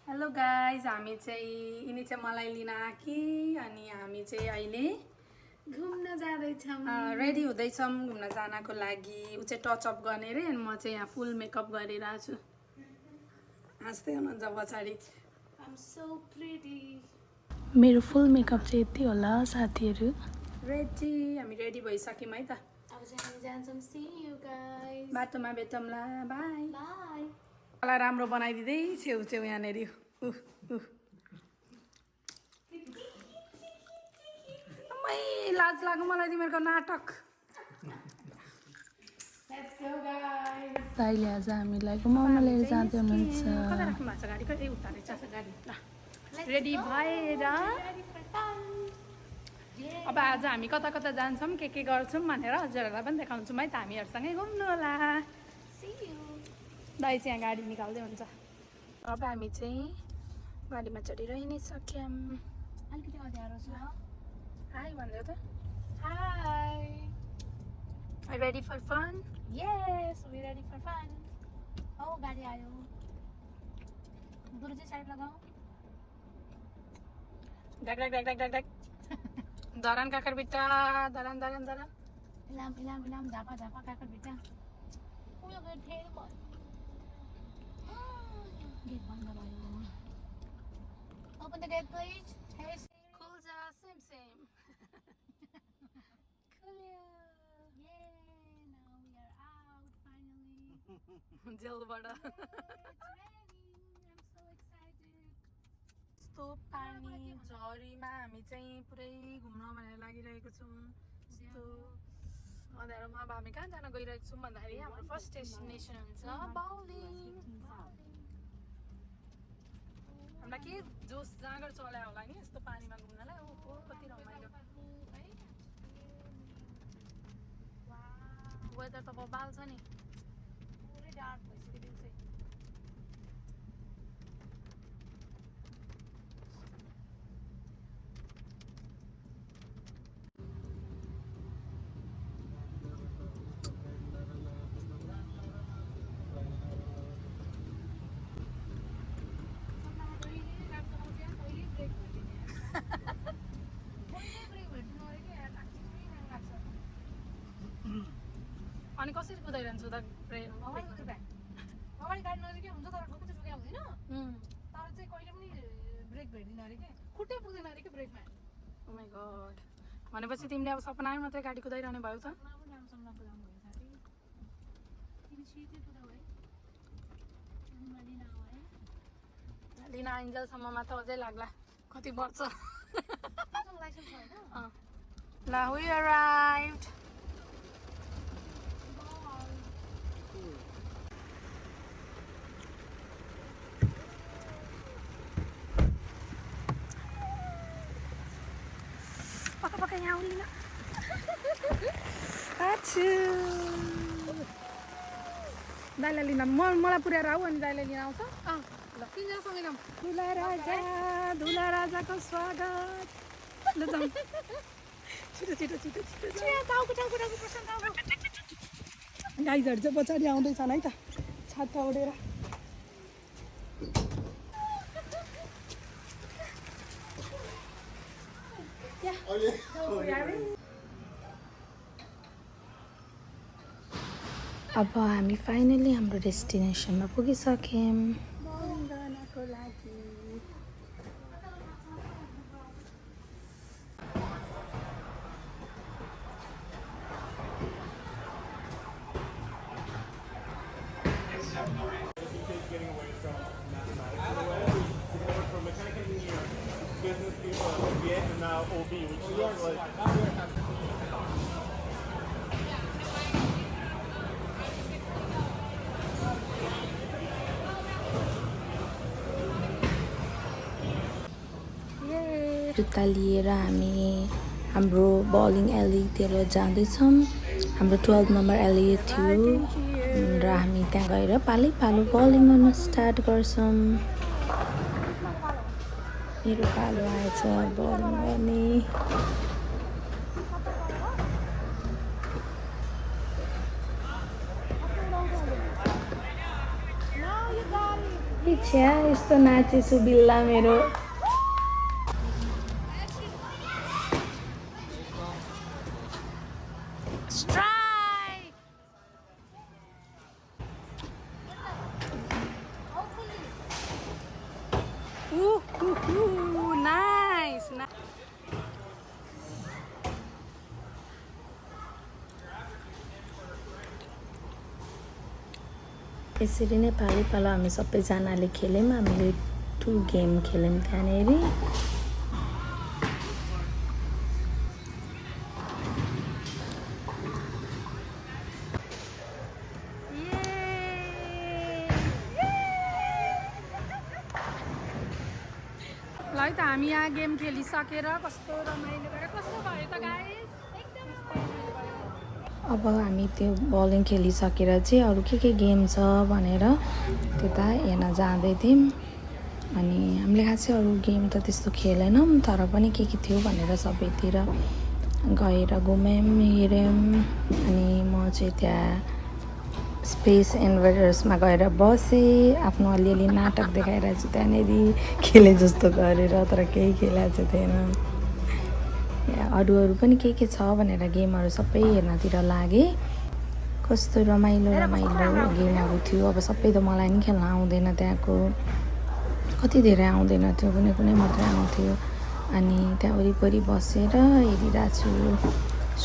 Hello guys, हामी चाहिँ यिनी चाहिँ मलाई लिन आकी अनि हामी चाहिँ अहिले घुम्न जाँदैछौँ। रेडी हुँदैछौँ घुम्न जानको लागि। ऊ चाहिँ टचअप गर्ने रे अनि म चाहिँ यहाँ फुल मेकअप गरिरहेको छु। हाँस्दै हुनुहुन्छ पछाडि। मेरो फुल मेकअप चाहिँ यति होला साथीहरू। रेडी, हामी रेडी भइसक्यौँ है त। अब चाहिँ हामी जान्छौँ। See you guys. बाटोमा भेटौँला, बाई। Bye. मलाई राम्रो बनाइदिँदै छेउ छेउ यहाँनिर। लाज लाग्यो मलाई तिमीहरूको नाटक। Let's go guys. दाइले आज हामीलाई घुमाउन लिएर जाँदै हुनुहुन्छ। कता राख्नु भएको छ गाडी? कतै उता रहेछ गाडी। ल रेडी भएर अब आज हामी कता कता जान्छौँ के गर्छौँ भनेर हजुरहरूलाई पनि देखाउँछौँ है त। हामीहरूसँगै घुम्नु होला। दाइ चाहिँ यहाँ गाडी निकाल्दै हुन्छ। अब हामी चाहिँ गाडीमा चढिरहि नै सक्यौँ। अलिकति अँध्यारो छ। हाई भन्दै त। Hi. Are you ready for fun? Yes, we ready for fun. Oh, गाडी आयो। गुरुजी साइड लगाऊ। Duck duck duck duck duck duck. Dharan काकर बिटा, धरान धरान धरान। इलाम झापा काकर बेटा। उयो गथे गेट बन्द भयो। Open the gate please. Hey Siri. Cool जा, same. Yay! Now we are out finally. जेलबाट। It's raining. I'm so excited. यस्तो पानी झरीमा हामी चाहिँ पुरै घुम्न भनेर लागिरहेको छौँ। यस्तो अँध्यारोमा अब हामी कहाँ जान गइरहेको छौँ भन्दाखेरि हाम्रो फर्स्ट डेस्टिनेसन हुन्छ बाउलिङ। हामीलाई के जोस जाँगर चलायो होला नि यस्तो पानीमा घुम्नलाई। ओहो कति रमाइलो। वेदर त बबाल छ नि। पुरै डार्क भइसक्यो दिउँसै। अनि कसरी कुदाइरहन्छु त अगाडि गाडी नजिकै हुन्छ तर ठोकै ठोकै हुँदैन। तर चाहिँ कहिले पनि ब्रेक भेट्दिन अरे के खुट्टै पुग्दैन अरे के ब्रेकमा। ओ माय गॉड। भनेपछि तिमीले अब सपनामै मात्रै गाडी कुदाइरहने भयो त। पनि राम्रोसँग नकुदाउनु भयो साथी। तिमी छिटै कुदाऊ है। तिमीमा लिन आऊ है। लिन आइन्जेलसम्ममा त अझै लाग्ला कति वर्ष। तिमीसँग लाइसेन्स छ होइन? ल वी अराइभ्ड। पक्का यहाँ आउलिन। दाइलाई लिन मलाई पुर्याएर आऊ अनि दाइलाई लिन आउँछ। ल तिनजनासँगै जाऊँ। धुला राजाको स्वागत। ल जाउँ। छिटो छिटो छिटो छिटो गाइजहरू चाहिँ पछाडि आउँदैछन् है त छाता ओढेर। अब हामी फाइनली हाम्रो डेस्टिनेसनमा पुगिसक्यौँ। जानको लागि Getting away from mathematics, from mechanical engineering, business people, MBA, and now OB, which is like. जुत्ता लिएर हामी हाम्रो बलिङ एलीतिर जाँदैछौँ। हाम्रो 12 नम्बर एली थियो र हामी त्यहाँ गएर पालो बलिङ गर्न स्टार्ट गर्छौँ। मेरो पालो आएछ बलिङ गर्ने। इच्छा यस्तो नाचेछु बिल्ला मेरो Strike! Nice! यसरी नै पालो हामी सबैजनाले खेल्यौँ हामीले 2 गेम खेल्यौँ त्यहाँनेरि ल है त हामी यहाँ गेम खेलिसकेर कस्तो रमाइलो गरेर कस्तो भयो त गाइस एकदम रमाइलो भयो अब हामी त्यो बलिङ खेलिसकेर चाहिँ अरू के गेम छ भनेर त्यता हेर्न जाँदै थियौँ अनि हामीले खासै अरू गेम त त्यस्तो खेलेनौँ तर पनि के थियो भनेर सबैतिर गएर घुम्यौँ हेऱ्यौँ अनि म चाहिँ त्यहाँ स्पेस इन्भर्टर्समा गएर बसेँ आफ्नो अलिअलि नाटक देखाएर चाहिँ त्यहाँनेरि खेले जस्तो गरेर तर केही खेलेको चाहिँ थिएन अरू पनि के छ भनेर गेमहरू सबै हेर्नतिर लागेँ कस्तो रमाइलो गेमहरू थियो अब सबै त मलाई नि खेल्न आउँदैन त्यहाँको कति धेरै आउँदैन थियो कुनै मात्रै आउँथ्यो अनि त्यहाँ वरिपरि बसेर हेरिरहेको छु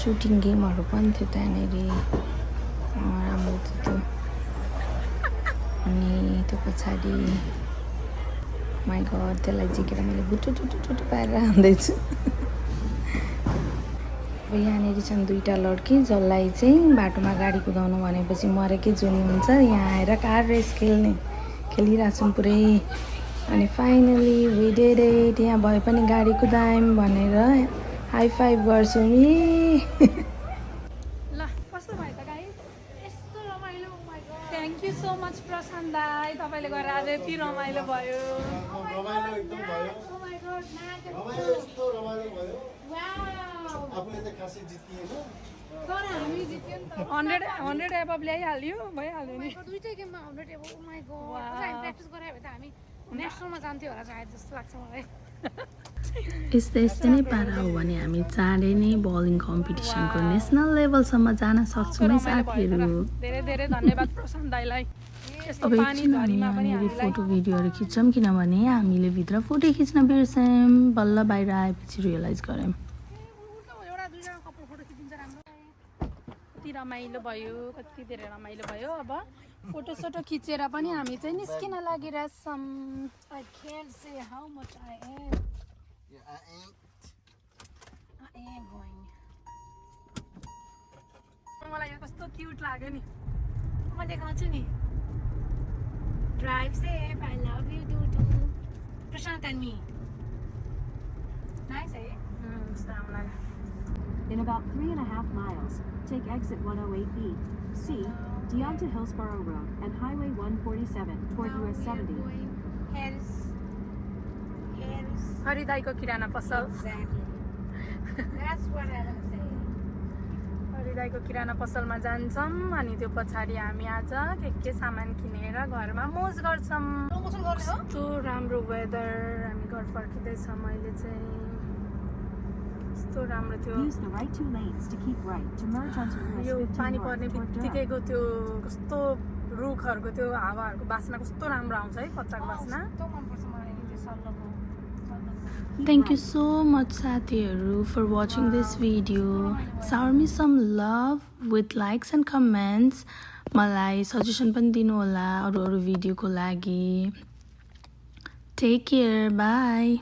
सुटिङ गेमहरू पनि थियो त्यहाँनेरि राम्रो थियो अनि त्यो पछाडि माइ गड त्यसलाई जिकेर मैले बुटु पारेर आउँदैछु अब यहाँनिर छन् 2टा लड्की जसलाई चाहिँ बाटोमा गाडी कुदाउनु भनेपछि मरेकै जुनी हुन्छ यहाँ आएर कार रेस खेलिरहेको छौँ पुरै अनि फाइनली वी डिड इट यहाँ भए पनि गाडी कुदायौँ भनेर हाई फाइभ गर्छौँ नि ल कस्तो भयो त गाइस यस्तो रमाइलो oh my god thank you so much Prashant दाइ तपाईले गरेर आज यति रमाइलो भयो रमाइलो एकदम भयो ओ माय गॉड रमाइलो यस्तो रमाइलो भयो वाउ आफूले त खासै जितिएन तर हामी जित्यो नि त 100 एबभ ल्याइहाल्यो भइहाल्यो नि दुईटै गेममा 100 एबभ ओ माय गॉड हामी प्र्याक्टिस गरायो भने त हामी नेसनलमा जान्थ्यो होला सायद जस्तो लाग्छ मलाई यस्तै नै पारा हो भने हामी चाँडै नै बलिङ कम्पिटिसनको नेसनल लेभलसम्म जान सक्छौँ है साथीहरू धेरै धेरै धन्यवाद प्रशान्त दाइलाई यस्तो अब पानी झरीमा पनि हामीलाई फोटो भिडियोहरू खिच्छौँ किनभने हामीले भित्र फोटो खिच्न बिर्स्यौँ बल्ल बाहिर आएपछि रियलाइज गऱ्यौँ एउटा दुईजना कपाल फोटो खिचिन्छ राम्रो कति रमाइलो भयो कति धेरै रमाइलो भयो अब फोटो सोटो खिचेर पनि हामी चाहिँ निस्किन लागिरहेछौँ I can't say how much I am. Yeah, I am going. मलाई यो कस्तो क्युट लाग्यो नि म देखाउँछु नि Drive safe. I love you, Dudu. Prashant and me. Nice, eh? In about 3.5 miles, take exit 108B. C. Deonta Hillsborough Road and Highway 147 toward US 70. Harris. हरिदाईको किराना पसल. Exactly. That's what I was saying. हरिदाईको किराना पसलमा जान्छौँ अनि त्यो पछाडि हामी आज के सामान किनेर घरमा मोज गर्छौँ. कस्तो राम्रो वेदर हामी घर फर्किँदैछौँ अहिले चाहिँ कस्तो राम्रो थियो. Use the right 2 lanes to keep right to merge onto US यो 15 पानी north पर्ने toward Durham. बित्तिकैको त्यो कस्तो रुखहरूको त्यो हावाहरूको बास्ना कस्तो राम्रो आउँछ है पत्ताको बास्ना. Thank you so much साथीहरू for watching this video. Shower me some love with likes and comments. मलाई सजेसन पनि दिनु होला अरू भिडियोको लागि. Take care. Bye.